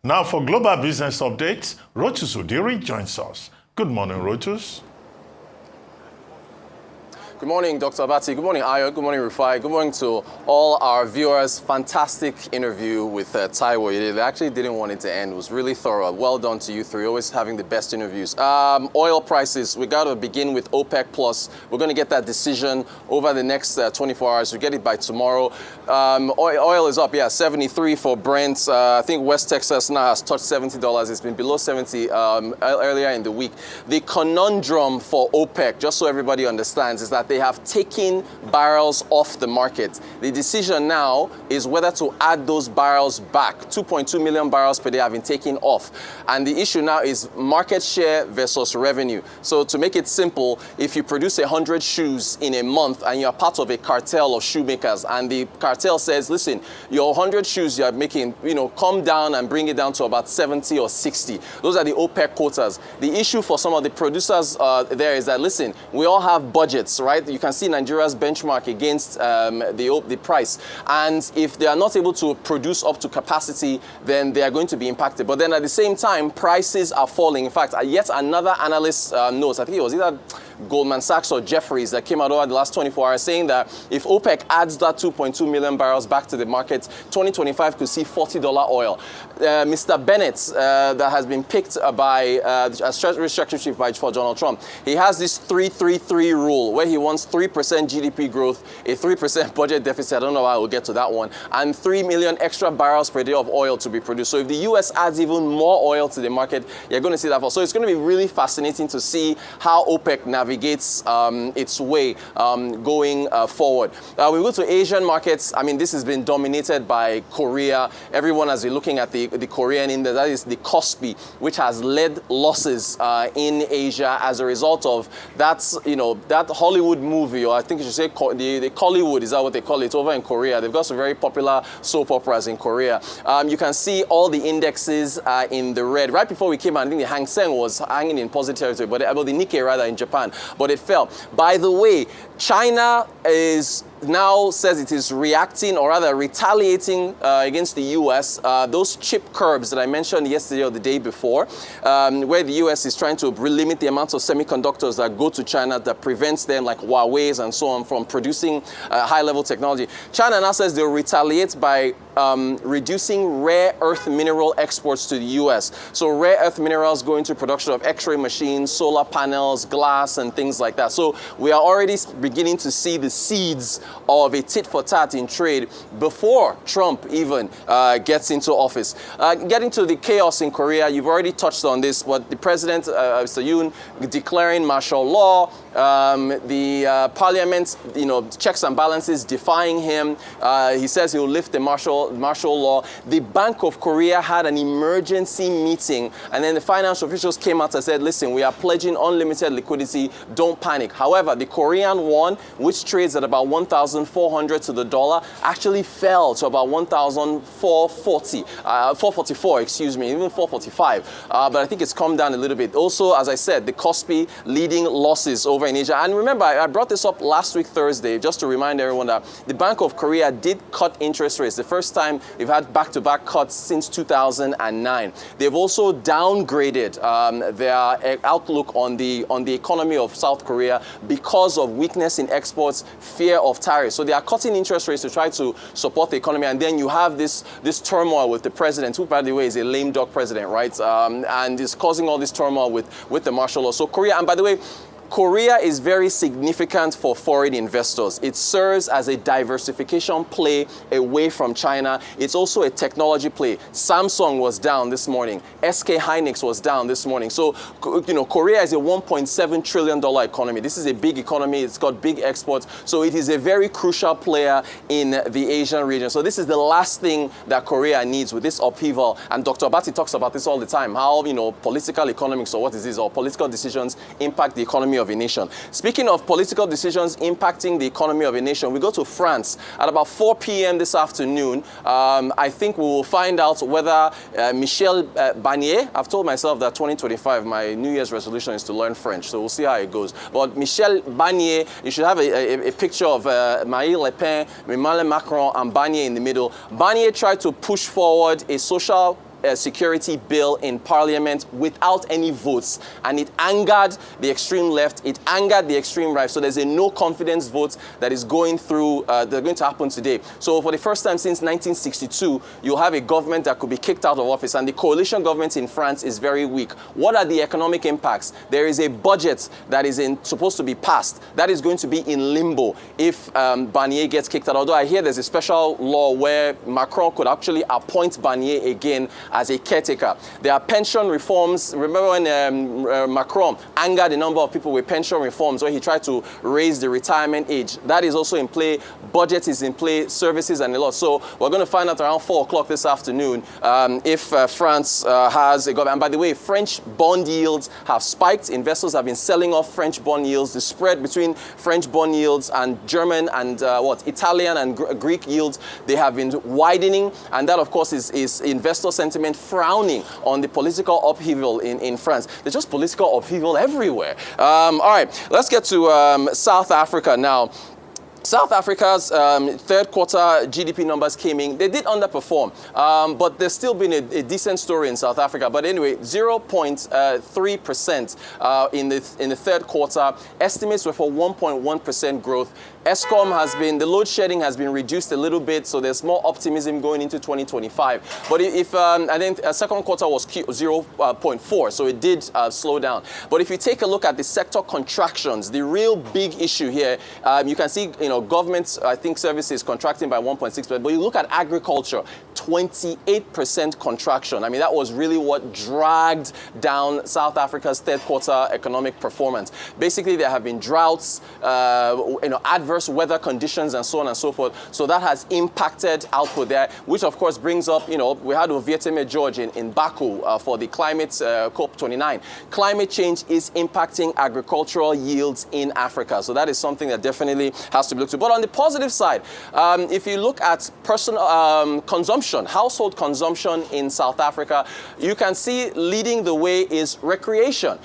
Now for Global Business Updates, Rotus Oddiri joins us. Good morning, Rotus. Good morning, Dr. Abati. Good morning, Ayo. Good morning, Rufai. Good morning to all our viewers. Fantastic interview with Taiwo. They actually didn't want it to end. It was really thorough. Well done to you three. Always having the best interviews. Oil prices. We got to begin with OPEC Plus. We're going to get that decision over the next 24 hours. We get it by tomorrow. Oil is up, 73 for Brent. I think West Texas now has touched $70. It's been below 70 earlier in the week. The conundrum for OPEC, just so everybody understands, is that they have taken barrels off the market. The decision now is whether to add those barrels back. 2.2 million barrels per day have been taken off. And the issue now is market share versus revenue. So to make it simple, if you produce 100 shoes in a month and you're part of a cartel of shoemakers and the cartel says, listen, your 100 shoes you're making, come down and bring it down to about 70 or 60. Those are the OPEC quotas. The issue for some of the producers there is that, listen, we all have budgets, right? You can see Nigeria's benchmark against the price. And if they are not able to produce up to capacity, then they are going to be impacted. But then at the same time, prices are falling. In fact, yet another analyst notes, I think it was either Goldman Sachs or Jefferies that came out over the last 24 hours saying that if OPEC adds that 2.2 million barrels back to the market, 2025 could see $40 oil. Mr. Bennett, that has been picked by as Treasury Secretary for Donald Trump, he has this 3-3-3 rule where he wants 3% GDP growth, a 3% budget deficit, I don't know how we'll get to that one, and 3 million extra barrels per day of oil to be produced. So if the US adds even more oil to the market, you're going to see that fall. So it's going to be really fascinating to see how OPEC navigates its way going forward. We go to Asian markets. I mean, this has been dominated by Korea. Everyone has been looking at the Korean index. That is the Kospi, which has led losses in Asia as a result of that Hollywood movie, or I think you should say the Kollywood, is that what they call it, over in Korea. They've got some very popular soap operas in Korea. You can see all the indexes in the red. Right before we came out, I think the Hang Seng was hanging in positive territory, but the Nikkei rather in Japan, but it fell. By the way, China now says it is reacting, or rather retaliating against the US. Those chip curbs that I mentioned yesterday or the day before, where the US is trying to limit the amount of semiconductors that go to China that prevents them, like Huawei's and so on, from producing high-level technology. China now says they'll retaliate by reducing rare earth mineral exports to the US. So rare earth minerals go into production of X-ray machines, solar panels, glass, and things like that. So we are already beginning to see the seeds of a tit-for-tat in trade before Trump even gets into office. Getting to the chaos in Korea, you've already touched on this, but the president, Mr. Yoon, declaring martial law, the parliament, checks and balances defying him. He says he will lift the martial law. The Bank of Korea had an emergency meeting, and then the financial officials came out and said, listen, we are pledging unlimited liquidity, don't panic. However, the Korean won, which trades at about 1,400 to the dollar, actually fell to about 444, even 445. But I think it's come down a little bit. Also, as I said, the Kospi leading losses over in Asia. And remember, I brought this up last week, Thursday, just to remind everyone that the Bank of Korea did cut interest rates. The first time they've had back-to-back cuts since 2009. They've also downgraded their outlook on the economy of South Korea because of weakness in exports, fear of tariffs. So they are cutting interest rates to try to support the economy. And then you have this turmoil with the president, who, by the way, is a lame duck president, right? And is causing all this turmoil with the martial law. So Korea, and by the way, Korea is very significant for foreign investors. It serves as a diversification play away from China. It's also a technology play. Samsung was down this morning. SK Hynix was down this morning. So, Korea is a $1.7 trillion economy. This is a big economy. It's got big exports. So it is a very crucial player in the Asian region. So this is the last thing that Korea needs with this upheaval. And Dr. Abati talks about this all the time, how, political economics, or what is this, or political decisions impact the economy of a nation. Speaking of political decisions impacting the economy of a nation, we go to France at about 4 p.m. this afternoon. I think we will find out whether Michel Barnier, I've told myself that 2025, my New Year's resolution is to learn French, so we'll see how it goes. But Michel Barnier, you should have a picture of Marine Le Pen, Emmanuel Macron, and Barnier in the middle. Barnier tried to push forward a social security bill in Parliament without any votes, and it angered the extreme left, it angered the extreme right. So there's a no confidence vote that is going through, they're going to happen today. So for the first time since 1962, you'll have a government that could be kicked out of office, and the coalition government in France is very weak. What are the economic impacts? There is a budget that is supposed to be passed that is going to be in limbo if Barnier gets kicked out. Although I hear there's a special law where Macron could actually appoint Barnier again as a caretaker. There are pension reforms. Remember when Macron angered a number of people with pension reforms where he tried to raise the retirement age? That is also in play. Budget is in play, services and a lot. So we're going to find out around 4 o'clock this afternoon if France has a government. And by the way, French bond yields have spiked. Investors have been selling off French bond yields. The spread between French bond yields and German and Italian and Greek yields, they have been widening. And that, of course, is investor sentiment frowning on the political upheaval in France. There's just political upheaval everywhere. All right, let's get to South Africa now. South Africa's third quarter GDP numbers came in. They did underperform, but there's still been a decent story in South Africa. But anyway, 0.3% in the third quarter. Estimates were for 1.1% growth. Eskom has been, the load shedding has been reduced a little bit, so there's more optimism going into 2025. But if I think second quarter was 0.4, so it did slow down. But if you take a look at the sector contractions, the real big issue here, you can see, government, I think, services contracting by 1.6%. But you look at agriculture, 28% contraction. I mean, that was really what dragged down South Africa's third quarter economic performance. Basically, there have been droughts, adverse weather conditions and so on and so forth. So that has impacted output there, which of course brings up, we had Ovieteme George in Baku for the climate COP29. Climate change is impacting agricultural yields in Africa. So that is something that definitely has to be looked at. But on the positive side, if you look at personal consumption, household consumption in South Africa, you can see leading the way is recreation,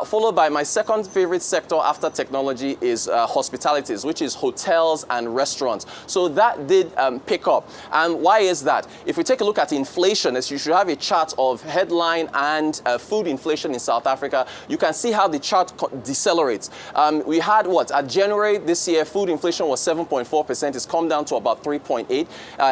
followed by my second favorite sector after technology is hospitalities, which is hotels and restaurants. So that did pick up. And why is that? If we take a look at inflation, as you should have a chart of headline and food inflation in South Africa, you can see how the chart decelerates. We had at January this year, food inflation was 7.4%. It's come down to about 3.8.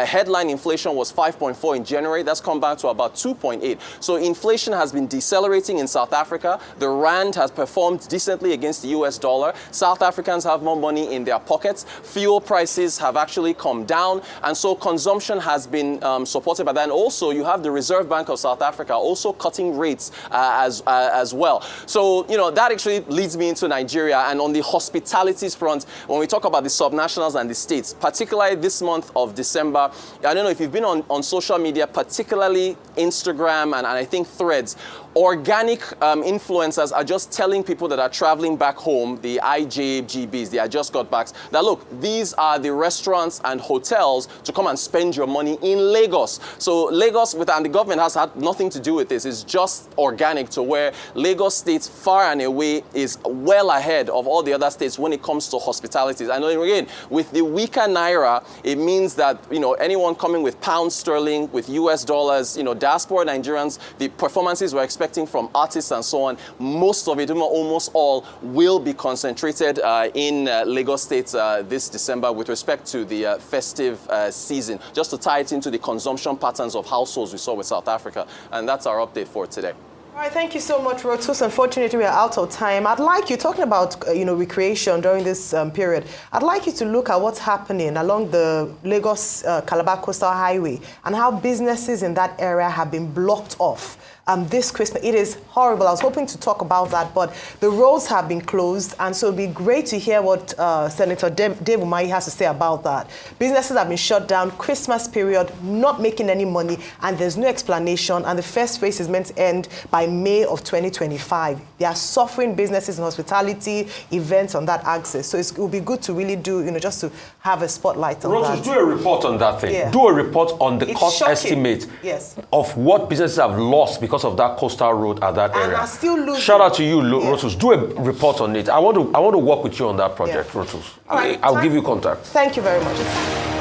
Headline inflation was 5.4 in January. That's come back to about 2.8. So inflation has been decelerating in South Africa. The rand has performed decently against the US dollar. South Africans have more money in their pockets. Fuel prices have actually come down, and so consumption has been supported by that. And also, you have the Reserve Bank of South Africa also cutting rates as well. So, that actually leads me into Nigeria. And on the hospitalities front, when we talk about the subnationals and the states, particularly this month of December, I don't know if you've been on social media, particularly Instagram and I think Threads, organic influencers are just telling people that are traveling back home, the IJGBs, the I Just Got Backs, that look, these are the restaurants and hotels to come and spend your money in Lagos. So Lagos, and the government has had nothing to do with this, it's just organic, to where Lagos State far and away is well ahead of all the other states when it comes to hospitalities. And again, with the weaker Naira, it means that, anyone coming with pound sterling, with US dollars, diaspora Nigerians, the performances we're expecting from artists and so on, most of it, almost all, will be concentrated in Lagos State this December with respect to the festive season, just to tie it into the consumption patterns of households we saw with South Africa. And that's our update for today. All right, thank you so much, Rotus. Unfortunately, we are out of time. I'd like you, talking about recreation during this period, I'd like you to look at what's happening along the Lagos-Calabar Coastal Highway and how businesses in that area have been blocked off. This Christmas. It is horrible. I was hoping to talk about that, but the roads have been closed, and so it'd be great to hear what Senator Dave Umahi has to say about that. Businesses have been shut down, Christmas period, not making any money, and there's no explanation, and the first phase is meant to end by May of 2025. They are suffering, businesses in hospitality, events on that axis. So it will be good to really do, just to have a spotlight on Rotus, that. do a report on that thing. Yeah. Do a report on the cost shocking. estimate Yes. of what businesses have lost because of that coastal road at that area. And are still losing. Shout out to you, Rotus. Do a report on it. I want to work with you on that project, Rotus. All right, I'll give you contact. Thank you very much.